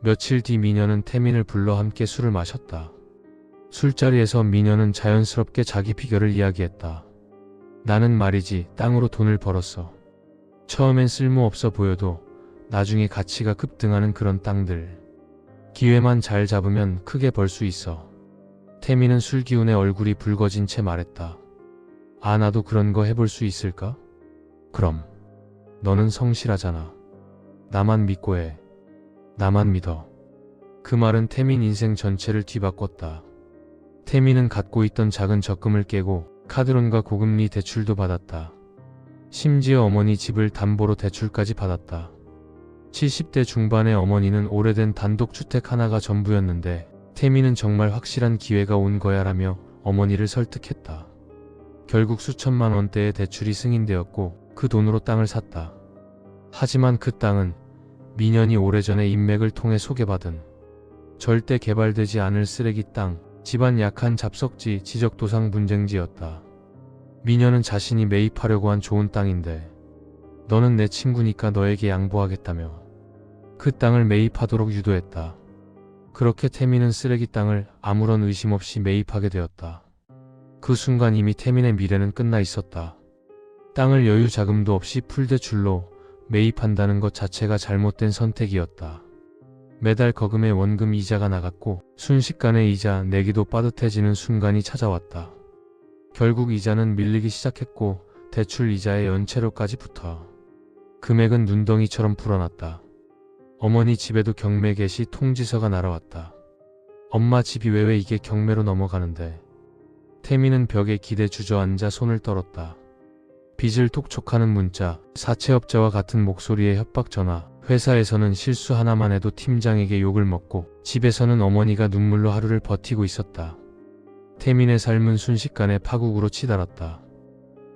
며칠 뒤 미녀는 태민을 불러 함께 술을 마셨다. 술자리에서 미녀는 자연스럽게 자기 비결을 이야기했다. 나는 말이지 땅으로 돈을 벌었어. 처음엔 쓸모없어 보여도 나중에 가치가 급등하는 그런 땅들. 기회만 잘 잡으면 크게 벌 수 있어. 태민은 술 기운에 얼굴이 붉어진 채 말했다. 아, 나도 그런 거 해볼 수 있을까? 그럼. 너는 성실하잖아. 나만 믿고 해. 나만 믿어. 그 말은 태민 인생 전체를 뒤바꿨다. 태민은 갖고 있던 작은 적금을 깨고 카드론과 고금리 대출도 받았다. 심지어 어머니 집을 담보로 대출까지 받았다. 70대 중반의 어머니는 오래된 단독주택 하나가 전부였는데 태민은 정말 확실한 기회가 온 거야 라며 어머니를 설득했다. 결국 수천만 원대의 대출이 승인되었고 그 돈으로 땅을 샀다. 하지만 그 땅은 미년이 오래전에 인맥을 통해 소개받은 절대 개발되지 않을 쓰레기 땅, 집안 약한 잡석지, 지적도상 분쟁지였다. 미녀는 자신이 매입하려고 한 좋은 땅인데 너는 내 친구니까 너에게 양보하겠다며 그 땅을 매입하도록 유도했다. 그렇게 태민은 쓰레기 땅을 아무런 의심 없이 매입하게 되었다. 그 순간 이미 태민의 미래는 끝나 있었다. 땅을 여유 자금도 없이 풀대출로 매입한다는 것 자체가 잘못된 선택이었다. 매달 거금의 원금 이자가 나갔고 순식간에 이자 내기도 빠듯해지는 순간이 찾아왔다. 결국 이자는 밀리기 시작했고 대출 이자의 연체료까지 붙어 금액은 눈덩이처럼 불어났다. 어머니 집에도 경매 개시 통지서가 날아왔다. 엄마 집이 왜 이게 경매로 넘어가는데. 태민은 벽에 기대 주저앉아 손을 떨었다. 빚을 톡촉하는 문자, 사채업자와 같은 목소리의 협박 전화, 회사에서는 실수 하나만 해도 팀장에게 욕을 먹고 집에서는 어머니가 눈물로 하루를 버티고 있었다. 태민의 삶은 순식간에 파국으로 치달았다.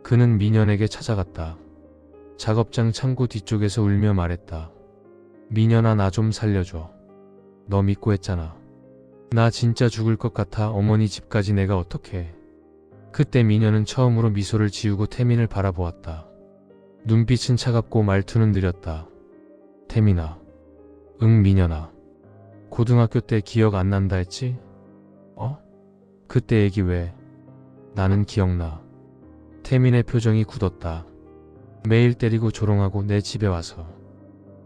그는 미년에게 찾아갔다. 작업장 창고 뒤쪽에서 울며 말했다. 미년아, 나 좀 살려줘. 너 믿고 했잖아. 나 진짜 죽을 것 같아. 어머니 집까지 내가 어떡해. 그때 미녀는 처음으로 미소를 지우고 태민을 바라보았다. 눈빛은 차갑고 말투는 느렸다. 태민아. 응, 미녀나. 고등학교 때 기억 안 난다 했지? 그때 얘기 왜? 나는 기억나. 태민의 표정이 굳었다. 매일 때리고 조롱하고 내 집에 와서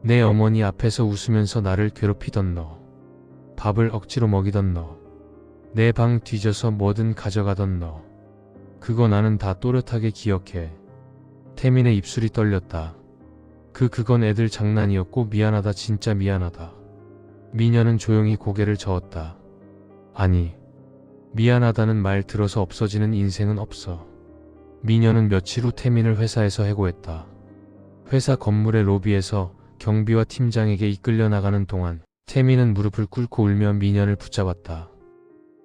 내 어머니 앞에서 웃으면서 나를 괴롭히던 너. 밥을 억지로 먹이던 너. 내 방 뒤져서 뭐든 가져가던 너. 그거 나는 다 또렷하게 기억해. 태민의 입술이 떨렸다. 그건 애들 장난이었고 미안하다, 진짜 미안하다. 미녀는 조용히 고개를 저었다. 아니, 미안하다는 말 들어서 없어지는 인생은 없어. 미녀는 며칠 후 태민을 회사에서 해고했다. 회사 건물의 로비에서 경비와 팀장에게 이끌려 나가는 동안 태민은 무릎을 꿇고 울며 미녀를 붙잡았다.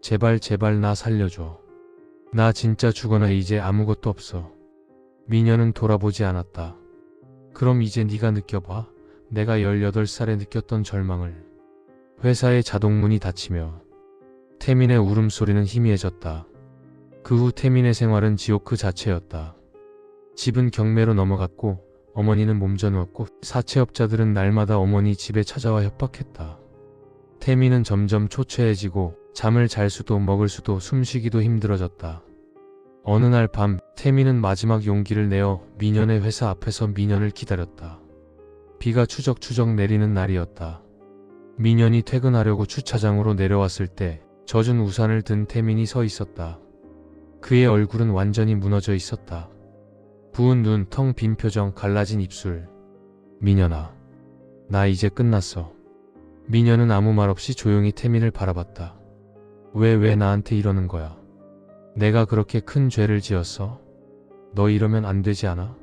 제발 나 살려줘. 나 진짜 죽거나 이제 아무것도 없어. 미녀는 돌아보지 않았다. 그럼 이제 네가 느껴봐. 내가 18살에 느꼈던 절망을. 회사의 자동문이 닫히며 태민의 울음소리는 희미해졌다. 그 후 태민의 생활은 지옥 그 자체였다. 집은 경매로 넘어갔고 어머니는 몸져누웠고 사채업자들은 날마다 어머니 집에 찾아와 협박했다. 태민은 점점 초췌해지고 잠을 잘 수도 먹을 수도 숨쉬기도 힘들어졌다. 어느 날 밤 태민은 마지막 용기를 내어 미년의 회사 앞에서 미년을 기다렸다. 비가 추적추적 내리는 날이었다. 미년이 퇴근하려고 주차장으로 내려왔을 때 젖은 우산을 든 태민이 서 있었다. 그의 얼굴은 완전히 무너져 있었다. 부은 눈, 텅 빈 표정, 갈라진 입술. 미년아, 나 이제 끝났어. 미년은 아무 말 없이 조용히 태민을 바라봤다. 왜 나한테 이러는 거야? 내가 그렇게 큰 죄를 지었어? 너 이러면 안 되지 않아?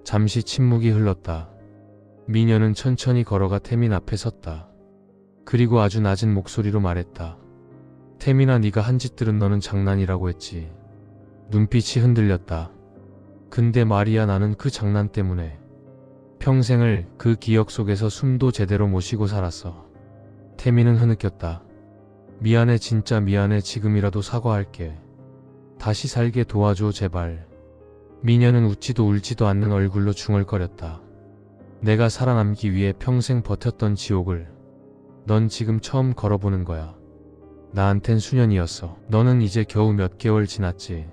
잠시 침묵이 흘렀다. 미녀는 천천히 걸어가 태민 앞에 섰다. 그리고 아주 낮은 목소리로 말했다. 태민아, 네가 한 짓들은 너는 장난이라고 했지. 눈빛이 흔들렸다. 근데 말이야, 나는 그 장난 때문에 평생을 그 기억 속에서 숨도 제대로 못 쉬고 살았어. 태민은 흐느꼈다. 미안해, 진짜 미안해. 지금이라도 사과할게. 다시 살게 도와줘, 제발. 미녀는 웃지도 울지도 않는 얼굴로 중얼거렸다. 내가 살아남기 위해 평생 버텼던 지옥을 넌 지금 처음 걸어보는 거야. 나한텐 수년이었어. 너는 이제 겨우 몇 개월 지났지.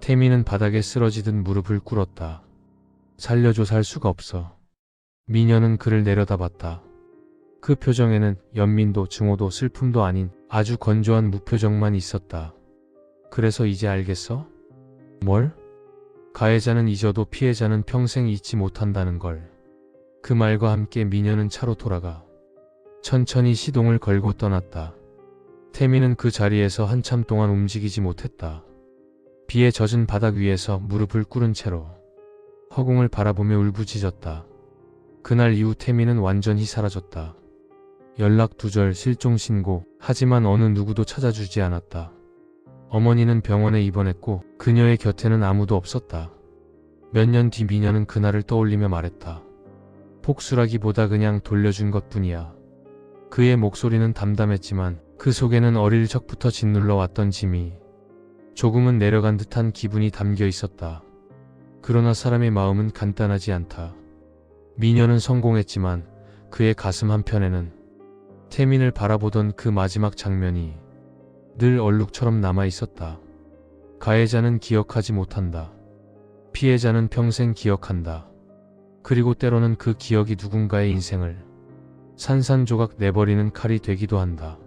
태민은 바닥에 쓰러지듯 무릎을 꿇었다. 살려줘, 살 수가 없어. 미녀는 그를 내려다봤다. 그 표정에는 연민도 증오도 슬픔도 아닌 아주 건조한 무표정만 있었다. 그래서 이제 알겠어? 뭘? 가해자는 잊어도 피해자는 평생 잊지 못한다는 걸. 그 말과 함께 미녀는 차로 돌아가 천천히 시동을 걸고 떠났다. 태민은 그 자리에서 한참 동안 움직이지 못했다. 비에 젖은 바닥 위에서 무릎을 꿇은 채로 허공을 바라보며 울부짖었다. 그날 이후 태민은 완전히 사라졌다. 연락 두절, 실종 신고, 하지만 어느 누구도 찾아주지 않았다. 어머니는 병원에 입원했고 그녀의 곁에는 아무도 없었다. 몇 년 뒤 미녀는 그날을 떠올리며 말했다. 복수라기보다 그냥 돌려준 것뿐이야. 그의 목소리는 담담했지만 그 속에는 어릴 적부터 짓눌러 왔던 짐이 조금은 내려간 듯한 기분이 담겨 있었다. 그러나 사람의 마음은 간단하지 않다. 미녀는 성공했지만 그의 가슴 한편에는 태민을 바라보던 그 마지막 장면이 늘 얼룩처럼 남아 있었다. 가해자는 기억하지 못한다. 피해자는 평생 기억한다. 그리고 때로는 그 기억이 누군가의 인생을 산산조각 내버리는 칼이 되기도 한다.